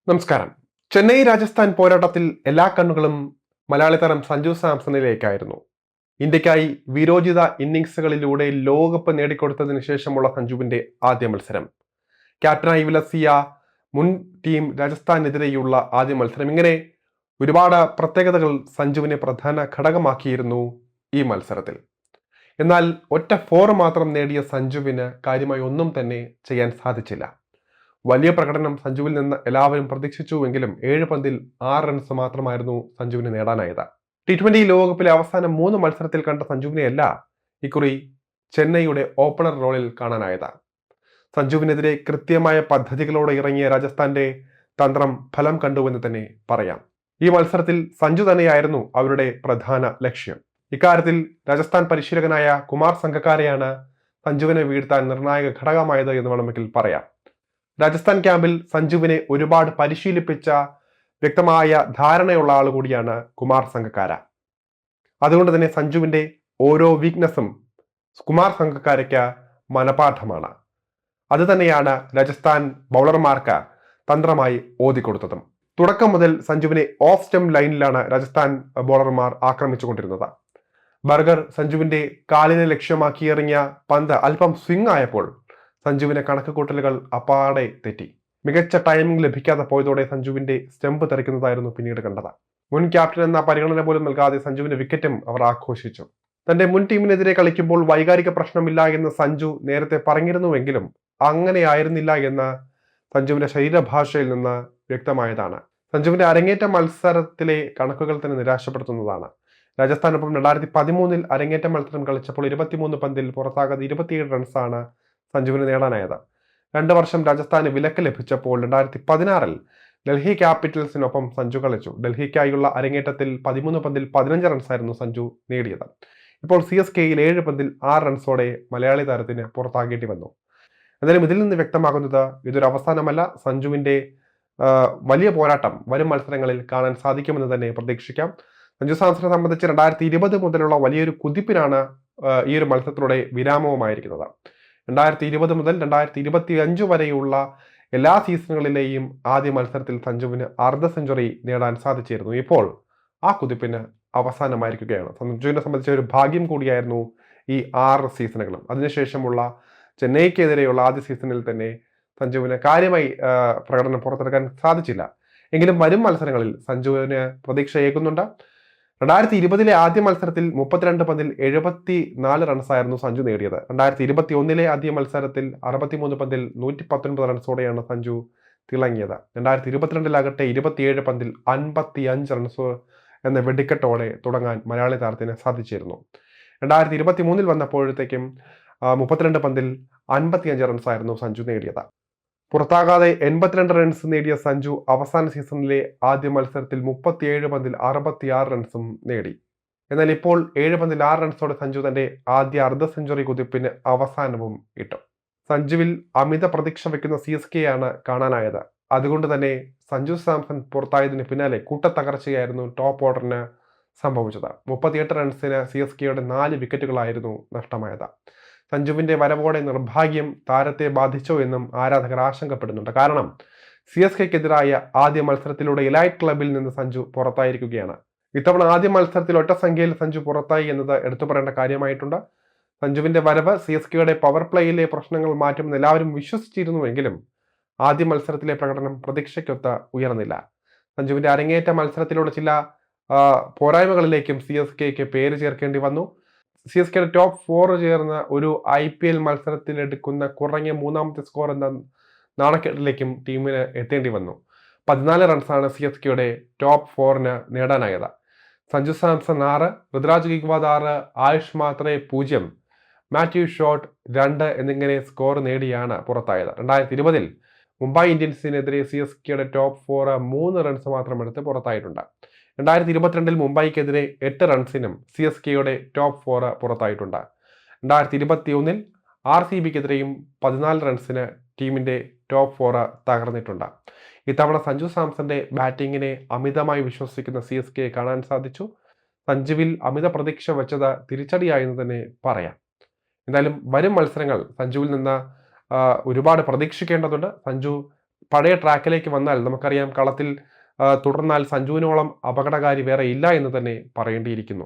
നമസ്കാരം. ചെന്നൈ രാജസ്ഥാൻ പോരാട്ടത്തിൽ എല്ലാ കണ്ണുകളും മലയാളി താരം സഞ്ജു സാംസണിലേക്കായിരുന്നു. ഇന്ത്യക്കായി വീരോചിത ഇന്നിംഗ്സുകളിലൂടെ ലോകകപ്പ് നേടിക്കൊടുത്തതിനു ശേഷമുള്ള സഞ്ജുവിന്റെ ആദ്യ മത്സരം, ക്യാപ്റ്റനായി വിലസിയ മുൻ ടീം രാജസ്ഥാനെതിരെയുള്ള ആദ്യ മത്സരം, ഇങ്ങനെ ഒരുപാട് പ്രത്യേകതകൾ സഞ്ജുവിനെ പ്രധാന ഘടകമാക്കിയിരുന്നു ഈ മത്സരത്തിൽ. എന്നാൽ ഒറ്റ ഫോർ മാത്രം നേടിയ സഞ്ജുവിന് കാര്യമായി ഒന്നും തന്നെ ചെയ്യാൻ സാധിച്ചില്ല. വലിയ പ്രകടനം സഞ്ജുവിൽ നിന്ന് എല്ലാവരും പ്രതീക്ഷിച്ചുവെങ്കിലും 7 പന്തിൽ 6 റൺസ് മാത്രമായിരുന്നു സഞ്ജുവിന് നേടാനായത്. T20 ലോകകപ്പിലെ അവസാന 3 മത്സരത്തിൽ കണ്ട സഞ്ജുവിനെയല്ല ഇക്കുറി ചെന്നൈയുടെ ഓപ്പണർ റോളിൽ കാണാനായത്. സഞ്ജുവിനെതിരെ കൃത്യമായ പദ്ധതികളോടെ ഇറങ്ങിയ രാജസ്ഥാന്റെ തന്ത്രം ഫലം കണ്ടുവെന്ന് തന്നെ പറയാം. ഈ മത്സരത്തിൽ സഞ്ജു തന്നെയായിരുന്നു അവരുടെ പ്രധാന ലക്ഷ്യം. ഇക്കാര്യത്തിൽ രാജസ്ഥാൻ പരിശീലകനായ കുമാർ സംഗക്കാരെയാണ് സഞ്ജുവിനെ വീഴ്ത്താൻ നിർണായക ഘടകമായത് എന്ന് വേണമെങ്കിൽ പറയാം. രാജസ്ഥാൻ ക്യാമ്പിൽ സഞ്ജുവിനെ ഒരുപാട് പരിശീലിപ്പിച്ച വ്യക്തമായ ധാരണയുള്ള ആൾ കൂടിയാണ് കുമാർ സംഗക്കാര. അതുകൊണ്ട് തന്നെ സഞ്ജുവിന്റെ ഓരോ വീക്ക്നെസ്സും കുമാർ സംഗക്കാരയ്ക്ക് മനപാഠമാണ്. അത് തന്നെയാണ് രാജസ്ഥാൻ ബൗളർമാർക്ക് തന്ത്രമായി ഓതിക്കൊടുത്തതും. തുടക്കം മുതൽ സഞ്ജുവിനെ ഓഫ് സ്റ്റം ലൈനിലാണ് രാജസ്ഥാൻ ബൗളർമാർ ആക്രമിച്ചുകൊണ്ടിരുന്നത്. ബർഗർ സഞ്ജുവിന്റെ കാലിനെ ലക്ഷ്യമാക്കി എറിഞ്ഞ പന്ത് അല്പം സ്വിംഗ് ആയപ്പോൾ സഞ്ജുവിന്റെ കണക്കുകൂട്ടലുകൾ അപ്പാടെ തെറ്റി. മികച്ച ടൈമിംഗ് ലഭിക്കാതെ പോയതോടെ സഞ്ജുവിന്റെ സ്റ്റെമ്പ് തെറിക്കുന്നതായിരുന്നു പിന്നീട് കണ്ടത്. മുൻ ക്യാപ്റ്റൻ എന്ന പരിഗണന പോലും നൽകാതെ സഞ്ജുവിന്റെ വിക്കറ്റും അവർ ആഘോഷിച്ചു. തന്റെ മുൻ ടീമിനെതിരെ കളിക്കുമ്പോൾ വൈകാരിക പ്രശ്നമില്ല എന്ന് സഞ്ജു നേരത്തെ പറഞ്ഞിരുന്നുവെങ്കിലും അങ്ങനെയായിരുന്നില്ല എന്ന് സഞ്ജുവിന്റെ ശരീരഭാഷയിൽ നിന്ന് വ്യക്തമായതാണ്. സഞ്ജുവിന്റെ അരങ്ങേറ്റ മത്സരത്തിലെ കണക്കുകൾ തന്നെ നിരാശപ്പെടുത്തുന്നതാണ്. രാജസ്ഥാനൊപ്പം 2013 അരങ്ങേറ്റ മത്സരം കളിച്ചപ്പോൾ 23 പന്തിൽ പുറത്താകാതെ 27 റൺസാണ് സഞ്ജുവിന് നേടാനായത്. 2 വർഷം രാജസ്ഥാന് വിലക്ക് ലഭിച്ചപ്പോൾ 2016 ഡൽഹി ക്യാപിറ്റൽസിനൊപ്പം സഞ്ജു കളിച്ചു. ഡൽഹിക്കായുള്ള അരങ്ങേറ്റത്തിൽ 13 പന്തിൽ 15 റൺസായിരുന്നു സഞ്ജു നേടിയത്. ഇപ്പോൾ CSKയിൽ 7 പന്തിൽ 6 റൺസോടെ മലയാളി താരത്തിന് പുറത്താകേണ്ടി വന്നു. എന്തായാലും ഇതിൽ നിന്ന് വ്യക്തമാകുന്നത് ഇതൊരു അവസാനമല്ല. സഞ്ജുവിന്റെ വലിയ പോരാട്ടം വരും മത്സരങ്ങളിൽ കാണാൻ സാധിക്കുമെന്ന് തന്നെ പ്രതീക്ഷിക്കാം. സഞ്ജു സാംസനെ സംബന്ധിച്ച് 2020 മുതലുള്ള വലിയൊരു കുതിപ്പിനാണ് ഈ ഒരു മത്സരത്തിലൂടെ വിരാമവുമായിരിക്കുന്നത്. 2020 മുതൽ 2025 വരെയുള്ള എല്ലാ സീസണുകളിലെയും ആദ്യ മത്സരത്തിൽ സഞ്ജുവിന് അർദ്ധ സെഞ്ചുറി നേടാൻ സാധിച്ചിരുന്നു. ഇപ്പോൾ ആ കുതിപ്പിന് അവസാനമായിരിക്കുകയാണ്. സഞ്ജുവിനെ സംബന്ധിച്ച ഒരു ഭാഗ്യം കൂടിയായിരുന്നു ഈ 6 സീസണുകളും. അതിനുശേഷമുള്ള ചെന്നൈക്കെതിരെയുള്ള ആദ്യ സീസണിൽ തന്നെ സഞ്ജുവിന് കാര്യമായി പ്രകടനം പുറത്തെടുക്കാൻ സാധിച്ചില്ല. എങ്കിലും വരും മത്സരങ്ങളിൽ സഞ്ജുവിന് പ്രതീക്ഷയേകുന്നുണ്ട്. 2020 ആദ്യ മത്സരത്തിൽ 32 പന്തിൽ 74 റൺസായിരുന്നു സഞ്ജു നേടിയത്. 2021 ആദ്യ മത്സരത്തിൽ 63 പന്തിൽ 119 റൺസോടെയാണ് സഞ്ജു തിളങ്ങിയത്. 2022 27 പന്തിൽ 55 റൺസ് എന്ന വെടിക്കെട്ടോടെ തുടങ്ങാൻ മലയാളി താരത്തിന് സാധിച്ചിരുന്നു. 2023 വന്നപ്പോഴത്തേക്കും 32 പന്തിൽ 55 റൺസായിരുന്നു സഞ്ജു നേടിയത്. പുറത്താകാതെ 82 റൺസ് നേടിയ സഞ്ജു അവസാന സീസണിലെ ആദ്യ മത്സരത്തിൽ 37 പന്തിൽ 66 റൺസും നേടി. എന്നാൽ ഇപ്പോൾ 7 പന്തിൽ 6 റൺസോടെ സഞ്ജു തന്റെ ആദ്യ അർദ്ധ സെഞ്ചുറി കുതിപ്പിന് അവസാനവും ഇട്ടു. സഞ്ജുവിൽ അമിത പ്രതീക്ഷ വയ്ക്കുന്ന CSK ആണ് കാണാനായത്. അതുകൊണ്ട് തന്നെ സഞ്ജു സാംസൺ പുറത്തായതിന് പിന്നാലെ കൂട്ടത്തകർച്ചയായിരുന്നു ടോപ്പ് ഓർഡറിന് സംഭവിച്ചത്. 38 റൺസിന് CSKയുടെ 4 വിക്കറ്റുകളായിരുന്നു നഷ്ടമായത്. സഞ്ജുവിന്റെ വരവോടെ നിർഭാഗ്യം താരത്തെ ബാധിച്ചോ എന്നും ആരാധകർ ആശങ്കപ്പെടുന്നുണ്ട്. കാരണം CSKക്കെതിരായ ആദ്യ മത്സരത്തിലൂടെ എലൈറ്റ് ക്ലബിൽ നിന്ന് സഞ്ജു പുറത്തായിരിക്കുകയാണ്. ഇത്തവണ ആദ്യ മത്സരത്തിൽ ഒറ്റ സംഖ്യയിൽ സഞ്ജു പുറത്തായി എന്നത് എടുത്തു പറയേണ്ട കാര്യമായിട്ടുണ്ട്. സഞ്ജുവിന്റെ വരവ് CSKയുടെ പവർ പ്ലേയിലെ പ്രശ്നങ്ങൾ മാറ്റുമെന്ന് എല്ലാവരും വിശ്വസിച്ചിരുന്നുവെങ്കിലും ആദ്യ മത്സരത്തിലെ പ്രകടനം പ്രതീക്ഷയ്ക്കൊത്ത് ഉയർന്നില്ല. സഞ്ജുവിന്റെ അരങ്ങേറ്റ മത്സരത്തിലൂടെ ചില പോരായ്മകളിലേക്കും CSKക്ക് പേര് ചേർക്കേണ്ടി വന്നു. CSKയുടെ ടോപ്പ് 4 ചേർന്ന് ഒരു IPL മത്സരത്തിൽ എടുക്കുന്ന കുറഞ്ഞ 3ാമത്തെ സ്കോർ എന്ന നാണക്കേട്ടിലേക്കും ടീമിന് എത്തേണ്ടി വന്നു. 14 റൺസാണ് CSKയുടെ ടോപ്പ് 4ന് നേടാനായത്. സഞ്ജു സാംസൺ 6, ഋതുരാജ് ഗിക്വാദ് 6, ആയുഷ് മാത്രേ 0, മാത്യു ഷോട്ട് 2 എന്നിങ്ങനെ സ്കോർ നേടിയാണ് പുറത്തായത്. 2020 മുംബൈ ഇന്ത്യൻസിനെതിരെ CSKയുടെ ടോപ്പ് 4 3 റൺസ് മാത്രം എടുത്ത് പുറത്തായിട്ടുണ്ട്. 2022 മുംബൈക്കെതിരെ 8 റൺസിനും CSKയുടെ ടോപ്പ് 4 പുറത്തായിട്ടുണ്ട്. 2021 RCBക്കെതിരെയും 14 റൺസിന് ടീമിന്റെ ടോപ്പ് 4 തകർന്നിട്ടുണ്ട്. ഇത്തവണ സഞ്ജു സാംസന്റെ ബാറ്റിങ്ങിനെ അമിതമായി വിശ്വസിക്കുന്ന CSKയെ കാണാൻ സാധിച്ചു. സഞ്ജുവിൽ അമിത പ്രതീക്ഷ വെച്ചത് തിരിച്ചടിയായെന്ന് തന്നെ പറയാം. എന്തായാലും വരും മത്സരങ്ങൾ സഞ്ജുവിൽ നിന്ന് ഒരുപാട് പ്രതീക്ഷിക്കേണ്ടതുണ്ട്. സഞ്ജു പഴയ ട്രാക്കിലേക്ക് വന്നാൽ നമുക്കറിയാം കളത്തിൽ തുടർന്നാൽ സഞ്ജുവിനോളം അപകടകാരി വേറെ ഇല്ല എന്ന് തന്നെ പറയേണ്ടിയിരിക്കുന്നു.